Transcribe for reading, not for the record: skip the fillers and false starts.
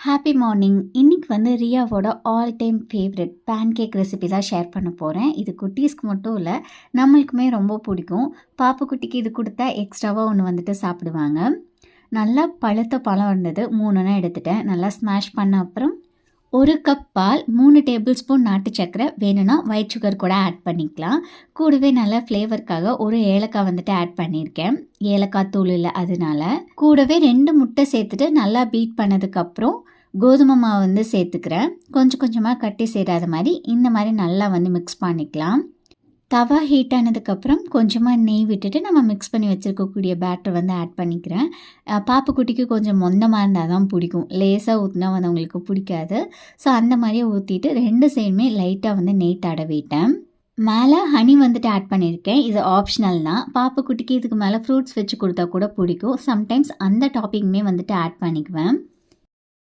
Happy morning. இன்னைக்கு ரியாவோட all time favourite pancake recipe தான் ஷேர் பண்ண போகிறேன். இது குட்டீஸ்க்கு மட்டும் இல்லை, நம்மளுக்குமே ரொம்ப பிடிக்கும். பாப்பு குட்டிக்கு இது கொடுத்தா எக்ஸ்ட்ராவாக ஒன்று சாப்பிடுவாங்க. நல்லா பழுத்த பழம் இருந்தது, 3 எடுத்துட்டேன். நல்லா ஸ்மாஷ் பண்ண அப்புறம் 1 கப் பால், 3 டேபிள் ஸ்பூன் நாட்டு சக்கரை, வேணும்னா ஒயிட் சுகர் கூட ஆட் பண்ணிக்கலாம். கூடவே நல்லா ஃப்ளேவருக்காக ஒரு ஏலக்காய் ஆட் பண்ணியிருக்கேன். ஏலக்காய் தூள் இல்லை அதனால. கூடவே 2 முட்டை சேர்த்துட்டு நல்லா பீட் பண்ணதுக்கப்புறம் கோதுமை மாவு சேர்த்துக்கிறேன். கொஞ்சம் கொஞ்சமாக கட்டி சேராத மாதிரி இந்த மாதிரி நல்லா மிக்ஸ் பண்ணிக்கலாம். தவா ஹீட் ஆனதுக்கப்புறம் கொஞ்சமாக நெய் விட்டுட்டு நம்ம மிக்ஸ் பண்ணி வச்சுருக்கக்கூடிய பேட்டர் ஆட் பண்ணிக்கிறேன். பாப்புக்குட்டிக்கு கொஞ்சம் மொந்தமாக இருந்தால் தான் பிடிக்கும், லேசாக ஊற்றினா அவங்களுக்கு பிடிக்காது. ஸோ அந்த மாதிரியே ஊற்றிட்டு 2 சைடுமே லைட்டாக நெய் தடவிட்டேன். மேலே ஹனி ஆட் பண்ணியிருக்கேன். இது ஆப்ஷனல் தான். பாப்புக்குட்டிக்கு இதுக்கு மேலே ஃப்ரூட்ஸ் வச்சு கொடுத்தா கூட பிடிக்கும். சம்டைம்ஸ் அந்த டாப்பிங்குமே ஆட் பண்ணிக்குவேன்.